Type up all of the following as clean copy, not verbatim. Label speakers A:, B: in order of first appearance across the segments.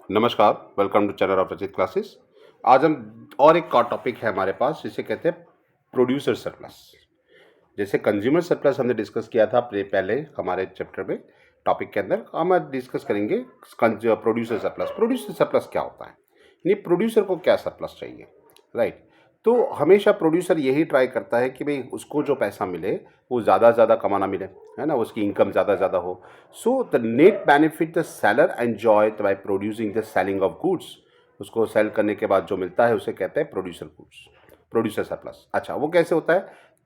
A: नमस्कार, welcome to channel of रचित classes. आज हम और एक टॉपिक है हमारे पास जिसे कहते हैं प्रोड्यूसर सरप्लस। जैसे कंज्यूमर सरप्लस हमने डिस्कस किया था पहले हमारे चैप्टर में टॉपिक के अंदर, हम आज डिस्कस करेंगे प्रोड्यूसर सरप्लस। प्रोड्यूसर सरप्लस क्या होता है, यानी प्रोड्यूसर को क्या सरप्लस चाहिए, राइट। तो हमेशा प्रोड्यूसर यही ट्राई करता है कि भाई उसको जो पैसा मिले वो ज़्यादा से ज़्यादा कमाना मिले, है ना, उसकी इनकम ज़्यादा से ज़्यादा हो। So the net benefit the seller enjoy by producing the selling of goods. उसको सेल करने के बाद जो मिलता है उसे कहते हैं प्रोड्यूसर गुड्स, प्रोड्यूसर सरप्लस। अच्छा, वो कैसे होता है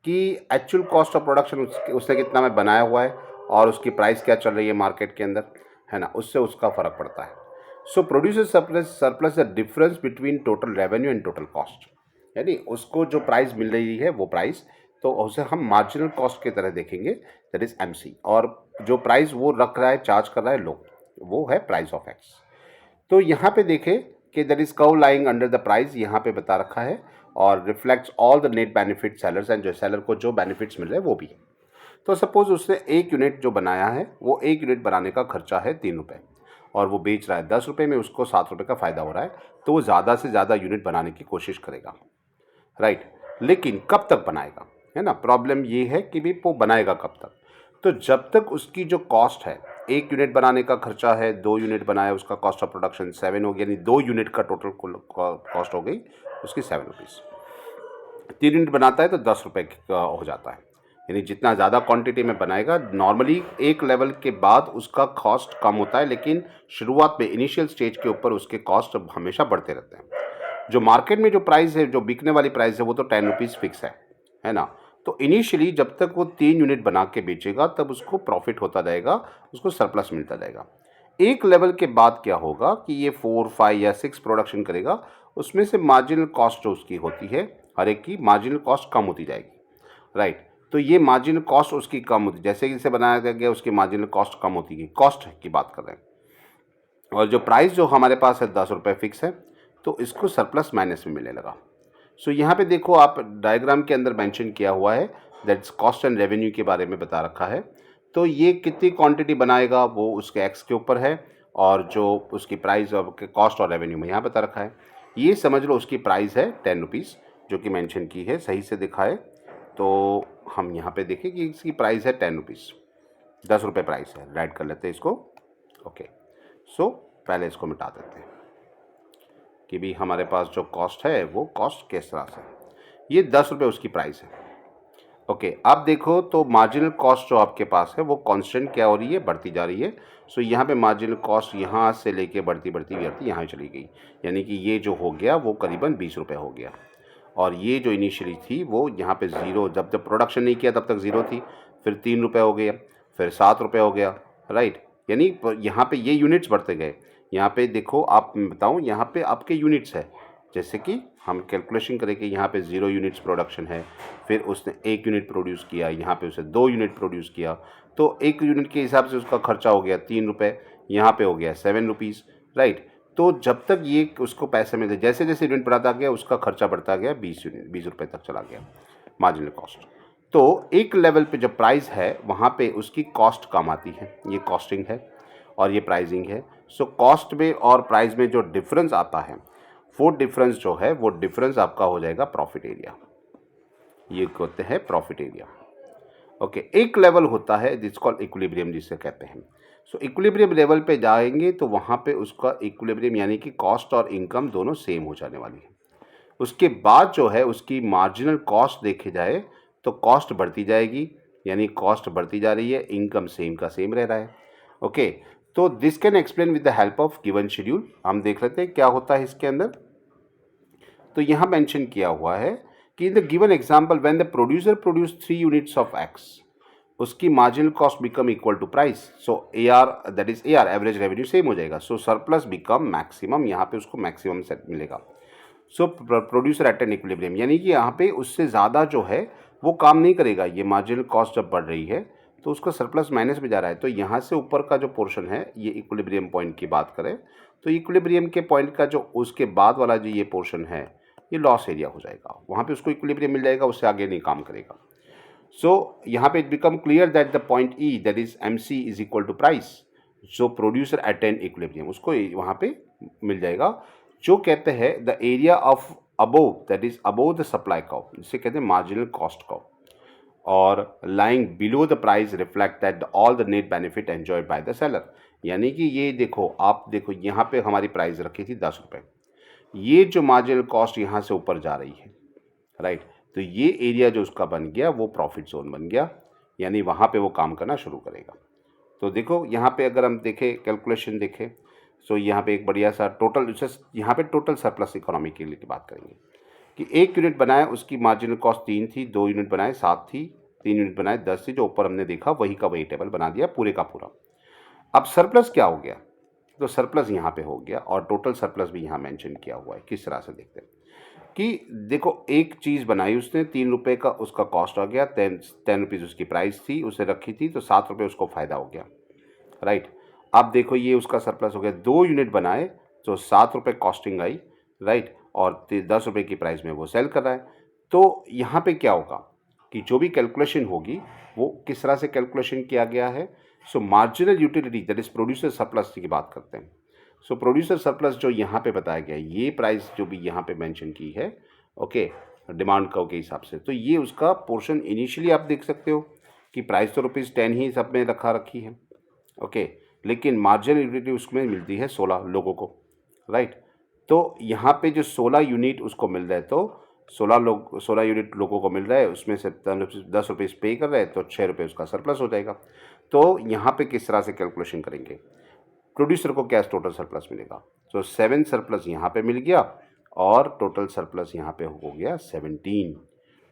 A: कि एक्चुअल कॉस्ट ऑफ प्रोडक्शन उसने कितना में बनाया हुआ है और उसकी प्राइस क्या चल रही है मार्केट के अंदर, है ना, उससे उसका फ़र्क पड़ता है। So producer surplus the difference between total revenue and total cost, यानी उसको जो प्राइस मिल रही है वो प्राइस, तो उसे हम मार्जिनल कॉस्ट की तरह देखेंगे, दैट इज एमसी। और जो प्राइस वो रख रहा है, चार्ज कर रहा है लोग, वो है प्राइस ऑफ एक्स। तो यहाँ पे देखें कि that is curve lying under the price, यहाँ पे बता रखा है, और reflects all the net benefit sellers, and जो सेलर को जो बेनिफिट्स मिल रहे हैं वो भी है। तो सपोज उसने एक यूनिट जो बनाया है, वो एक यूनिट बनाने का खर्चा है 3 रुपये, और वो बेच रहा है 10 रुपये में, उसको 7 रुपये का फ़ायदा हो रहा है, तो वो ज़्यादा से ज़्यादा यूनिट बनाने की कोशिश करेगा, राइट। लेकिन कब तक बनाएगा, है ना, प्रॉब्लम ये है कि भी वो बनाएगा कब तक। तो जब तक उसकी जो कॉस्ट है, एक यूनिट बनाने का खर्चा है, 2 यूनिट बनाया, उसका कॉस्ट ऑफ प्रोडक्शन 7 हो गया, यानी 2 यूनिट का टोटल कॉस्ट हो गई उसकी 7 रुपीज़। 3 यूनिट बनाता है तो 10 रुपये का हो जाता है, यानी जितना ज़्यादा क्वांटिटी में बनाएगा। नॉर्मली एक लेवल के बाद उसका कॉस्ट कम होता है, लेकिन शुरुआत में इनिशियल स्टेज के ऊपर उसके कॉस्ट हमेशा बढ़ते रहते हैं। जो मार्केट में जो प्राइस है, जो बिकने वाली प्राइस है, वो तो 10 रुपीज़ फिक्स है ना। तो इनिशियली जब तक वो 3 यूनिट बना के बेचेगा तब उसको प्रॉफिट होता जाएगा, उसको सरप्लस मिलता जाएगा। एक लेवल के बाद क्या होगा कि ये 4, 5 या 6 प्रोडक्शन करेगा, उसमें से मार्जिनल कॉस्ट जो उसकी होती है, हर एक की मार्जिनल कॉस्ट कम होती जाएगी, राइट। तो ये मार्जिनल कॉस्ट उसकी कम होती, जैसे जैसे बनाया गया उसकी मार्जिनल कॉस्ट कम होती गई, कॉस्ट की बात कर रहे हैं। और जो प्राइस जो हमारे पास है 10 रुपये फिक्स है, तो इसको सरप्लस माइनस में मिलने लगा। सो यहाँ पे देखो, आप डायग्राम के अंदर मेंशन किया हुआ है, दैट्स कॉस्ट एंड रेवेन्यू के बारे में बता रखा है। तो ये कितनी क्वांटिटी बनाएगा वो उसके एक्स के ऊपर है, और जो उसकी प्राइस और कॉस्ट और रेवेन्यू में यहाँ बता रखा है। ये समझ लो उसकी प्राइस है 10 रुपीज़, जो कि मेंशन की है, सही से दिखाए तो हम यहाँ पे देखें कि इसकी प्राइस है 10 रुपीज़, 10 रुपये प्राइस है। राइट कर लेते हैं इसको, ओके। सो पहले इसको मिटा देते हैं कि भी हमारे पास जो कॉस्ट है वो कॉस्ट किस तरह से, ये 10 रुपये उसकी प्राइस है, ओके। अब देखो तो मार्जिनल कॉस्ट जो आपके पास है वो कांस्टेंट क्या हो रही है, बढ़ती जा रही है। सो यहाँ पे मार्जिनल कॉस्ट यहाँ से लेके बढ़ती बढ़ती बढ़ती यहाँ चली गई, यानी कि ये जो हो गया वो करीबन 20 रुपये हो गया। और ये जो इनिशियली थी वो यहाँ पे ज़ीरो, जब तक प्रोडक्शन नहीं किया तब तक ज़ीरो थी, फिर 3 रुपये हो गया, फिर 7 रुपये हो गया, राइट। यानी यहाँ पे ये यूनिट्स बढ़ते गए। यहाँ पे देखो, आप बताऊँ, यहाँ पे आपके यूनिट्स है, जैसे कि हम कैलकुलेशन करें कि यहाँ पे 0 यूनिट्स प्रोडक्शन है, फिर उसने 1 यूनिट प्रोड्यूस किया, यहाँ पे उसे 2 यूनिट प्रोड्यूस किया, तो 1 यूनिट के हिसाब से उसका खर्चा हो गया 3 रुपये, यहाँ पे हो गया 7 रुपीज़, राइट। तो जब तक ये उसको पैसे मिलते, जैसे जैसे यूनिट बढ़ता गया उसका खर्चा बढ़ता गया, 20 रुपये तक चला गया मार्जिनल कॉस्ट। तो एक लेवल पे जब प्राइस है वहाँ पे उसकी कॉस्ट कम आती है, ये कॉस्टिंग है और ये प्राइसिंग है। सो कॉस्ट में और प्राइस में जो डिफरेंस आता है, वो डिफरेंस जो है वो डिफरेंस आपका हो जाएगा प्रॉफिट एरिया, ये कहते हैं प्रॉफिट एरिया, ओके। एक लेवल होता है जिस कॉल्ड इक्विलिब्रियम, जिसे कहते हैं। सो इक्विलिब्रियम लेवल पे जाएंगे तो वहाँ पे उसका इक्विलिब्रियम, यानी कि कॉस्ट और इनकम दोनों सेम हो जाने वाली है। उसके बाद जो है उसकी मार्जिनल कॉस्ट देखे जाए तो कॉस्ट बढ़ती जाएगी, यानी कॉस्ट बढ़ती जा रही है, इनकम सेम का सेम रह रहा है, ओके। तो this can explain with the help of given schedule. हम देख लेते हैं क्या होता है इसके अंदर। तो यहाँ मेंशन किया हुआ है कि in the given example when the producer produce 3 units of X, उसकी marginal cost become equal to price. So A R, that is A R, average revenue same हो जाएगा। सो सरप्लस बिकम मैक्सिमम, यहाँ पे उसको मैक्सिमम सेट मिलेगा। सो producer at an equilibrium, यानी कि यहाँ पे उससे ज़्यादा जो है वो काम नहीं करेगा। ये मार्जिनल कॉस्ट जब बढ़ रही है तो उसका सरप्लस माइनस में जा रहा है। तो यहाँ से ऊपर का जो पोर्शन है, ये इक्विलिब्रियम पॉइंट की बात करें तो इक्विलिब्रियम के पॉइंट का जो उसके बाद वाला जो ये पोर्शन है, ये लॉस एरिया हो जाएगा। वहाँ पे उसको इक्विलिब्रियम मिल जाएगा, उससे आगे नहीं काम करेगा। सो यहाँ पे it become clear that the point E, that is M C, is equal to price. So producer at an equilibrium, उसको वहाँ पे मिल जाएगा जो कहते हैं the area of above, that is above the supply curve, जिसे कहते हैं मार्जिनल कॉस्ट कर्व, और lying below the price reflect that all the net benefit enjoyed by the seller. यानी कि ये देखो, आप देखो यहाँ पे हमारी प्राइस रखी थी 10 रुपये, ये जो मार्जिनल कॉस्ट यहाँ से ऊपर जा रही है, राइट, तो ये एरिया जो उसका बन गया वो प्रॉफिट जोन बन गया, यानी वहाँ पे वो काम करना शुरू करेगा। तो देखो यहाँ पे अगर हम देखें, कैलकुलेशन देखें, सो यहाँ पे एक बढ़िया सा टोटल, यहाँ पे टोटल सरप्लस इकोनॉमी के लिए बात करेंगे कि 1 यूनिट बनाए उसकी मार्जिनल कॉस्ट 3 थी, 2 यूनिट बनाए 7 थी, 3 यूनिट बनाए 10 थी, जो ऊपर हमने देखा वही का वही टेबल बना दिया पूरे का पूरा। अब सरप्लस क्या हो गया, तो सरप्लस यहाँ पे हो गया और टोटल सरप्लस भी यहाँ मेंशन किया हुआ है। किस तरह से देखते हैं कि देखो, एक चीज़ बनाई उसने, 3 रुपये का उसका कॉस्ट आ गया, 10 रुपीज़ उसकी प्राइस थी, उसे रखी थी, तो 7 रुपये उसको फ़ायदा हो गया, राइट। अब देखो ये उसका सरप्लस हो गया, 2 यूनिट बनाए तो 7 रुपये कॉस्टिंग आई, राइट, और 10 रुपये की प्राइस में वो सेल कर रहा है। तो यहाँ पे क्या होगा कि जो भी कैलकुलेशन होगी वो किस तरह से कैलकुलेशन किया गया है। सो marginal utility, that is producer surplus की बात करते हैं। सो प्रोड्यूसर सरप्लस जो यहाँ पे बताया गया है, ये प्राइस जो भी यहाँ पे मेंशन की है, ओके, डिमांड कर्व के हिसाब से, तो ये उसका पोर्शन इनिशियली आप देख सकते हो कि प्राइस तो ₹10 ही सब में रखी है, ओके, लेकिन मार्जिनल यूटिलिटी उसमें मिलती है 16 लोगों को, राइट। तो यहाँ पे जो 16 यूनिट उसको मिल रहा है, तो 16 यूनिट लोगों को मिल रहा है, उसमें से 10 रुपये पे कर रहे हैं, तो 6 रुपये उसका सरप्लस हो जाएगा। तो यहाँ पे किस तरह से कैलकुलेशन करेंगे, प्रोड्यूसर को क्या टोटल सरप्लस मिलेगा, तो 7 सरप्लस यहाँ पे मिल गया और टोटल सरप्लस यहाँ पे हो गया 17,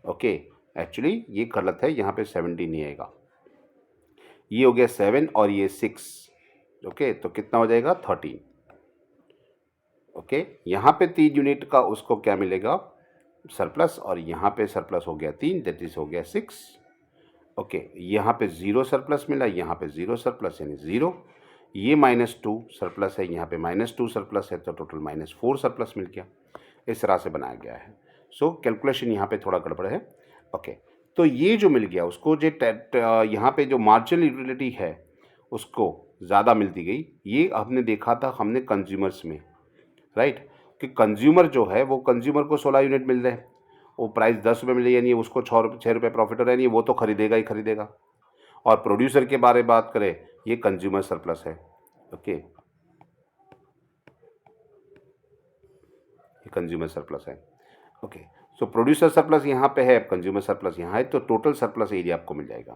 A: ओके। एक्चुअली ये गलत है, यहाँ पे 17 नहीं आएगा, ये हो गया 7 और ये 6, ओके, तो कितना हो जाएगा 13, ओके। यहाँ पे 3 यूनिट का उसको क्या मिलेगा सरप्लस, और यहाँ पे सरप्लस हो गया 3, दैट इज हो गया 6, ओके। यहाँ पे 0 सरप्लस मिला, यहाँ पे 0 सरप्लस यानी 0, ये -2 सरप्लस है, यहाँ पे -2 सरप्लस है, तो टोटल -4 सरप्लस मिल गया। इस तरह से बनाया गया है। सो कैलकुलेशन यहाँ पे थोड़ा गड़बड़ है, ओके। तो ये जो मिल गया उसको, जो यहाँ पे जो मार्जिनल यूटिलिटी है उसको ज़्यादा मिलती गई, ये हमने देखा था हमने कंज्यूमर्स में, राइट, कि कंज्यूमर जो है वो कंज्यूमर को 16 यूनिट मिल रहे हैं, वो प्राइस 10 रुपये मिल रही है, यानी उसको 6 रुपये प्रॉफिट हो रहा है, यानी वो तो खरीदेगा ही खरीदेगा। और प्रोड्यूसर के बारे में बात करें, ये कंज्यूमर सरप्लस है, ओके, ये कंज्यूमर सरप्लस है, ओके। सो प्रोड्यूसर सरप्लस यहाँ पे है, कंज्यूमर सरप्लस यहाँ है, तो टोटल सरप्लस एरिया आपको मिल जाएगा।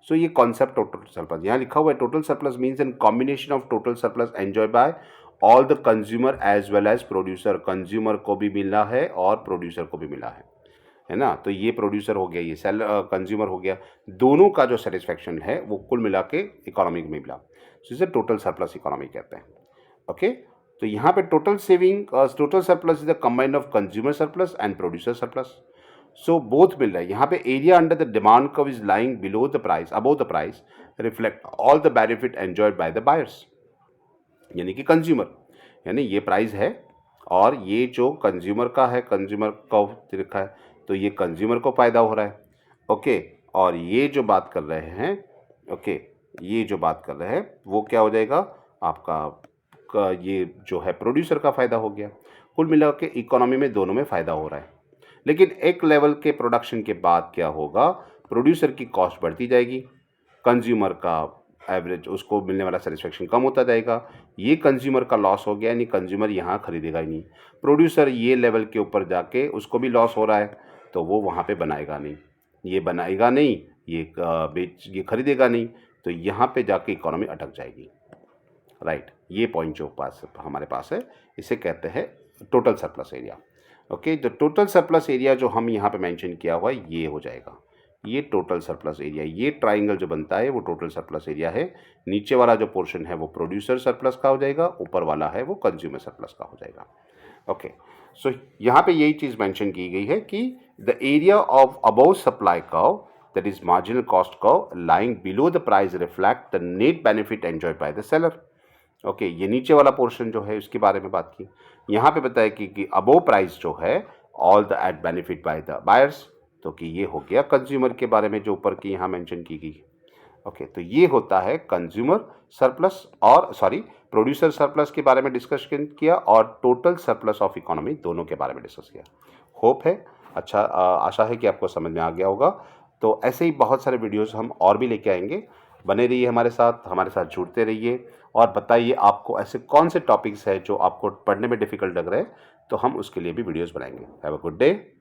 A: सो ये कॉन्सेप्ट टोटल सरप्लस यहाँ लिखा हुआ है, total surplus means an combination of total surplus enjoy by all the consumer as well as producer. Consumer को भी मिला है और प्रोड्यूसर को भी मिला है ना। तो ये प्रोड्यूसर हो गया, ये कंज्यूमर हो गया, दोनों का जो सेटिस्फैक्शन है वो कुल मिला के इकोनॉमी में मिला, सो इसे टोटल सरप्लस इकोनॉमी कहते हैं, ओके। तो यहाँ पे total surplus is the combined of consumer surplus and producer surplus. So both मिल रहा है। यहाँ पे area under the demand curve is lying below the price, above the price reflect all the benefit enjoyed by the buyers, यानी कि consumer, यानी ये price है और ये जो कंज्यूमर का है, कंज्यूमर कर्व लिखा है, तो ये कंज्यूमर को फ़ायदा हो रहा है, ओके। और ये जो बात कर रहे हैं, ओके, ये जो बात कर रहे हैं वो क्या हो जाएगा आपका, ये जो है प्रोड्यूसर का फ़ायदा हो गया। कुल मिला के इकोनॉमी में दोनों में फ़ायदा हो रहा है। लेकिन एक लेवल के प्रोडक्शन के बाद क्या होगा, प्रोड्यूसर की कॉस्ट बढ़ती जाएगी, कंज्यूमर का एवरेज उसको मिलने वाला सेटिस्फेक्शन कम होता जाएगा, ये कंज्यूमर का लॉस हो गया, यानी कंज्यूमर यहाँ खरीदेगा ही नहीं। प्रोड्यूसर ये लेवल के ऊपर जाके उसको भी लॉस हो रहा है, तो वो वहाँ पे बनाएगा नहीं, ये बनाएगा नहीं, ये खरीदेगा नहीं, तो यहाँ पे जाके इकोनॉमी अटक जाएगी, राइट। ये पॉइंट जो हमारे पास है इसे कहते हैं टोटल सरप्लस एरिया, ओके। तो टोटल सरप्लस एरिया जो हम यहाँ पे मेंशन किया हुआ है ये हो जाएगा, ये टोटल सरप्लस एरिया, ये ट्राइंगल जो बनता है वो टोटल सरप्लस एरिया है। नीचे वाला जो पोर्शन है वो प्रोड्यूसर सरप्लस का हो जाएगा, ऊपर वाला है वो कंज्यूमर सरप्लस का हो जाएगा, ओके। सो यहाँ पे यही चीज़ मेंशन की गई है कि the area of above supply curve, that is marginal cost curve, lying below the price reflect the net benefit enjoyed by the seller, okay. ये नीचे वाला पोर्शन जो है उसके बारे में बात की। यहाँ पे बताया कि अबव प्राइस जो है all the at benefit by the buyers, तो कि ये हो गया कंज्यूमर के बारे में जो ऊपर की यहाँ मेंशन की गई, ओके। तो ये होता है कंज्यूमर सरप्लस और प्रोड्यूसर सरप्लस के बारे में डिस्कशन किया और टोटल सरप्लस ऑफ इकोनॉमी दोनों के बारे में डिस्कस किया। होप है आशा है कि आपको समझ में आ गया होगा। तो ऐसे ही बहुत सारे वीडियोस हम और भी लेके आएंगे। बने रहिए हमारे साथ जुड़ते रहिए और बताइए आपको ऐसे कौन से टॉपिक्स हैं जो आपको पढ़ने में डिफ़िकल्ट लग रहे हैं, तो हम उसके लिए भी वीडियोस बनाएंगे। Have a good day.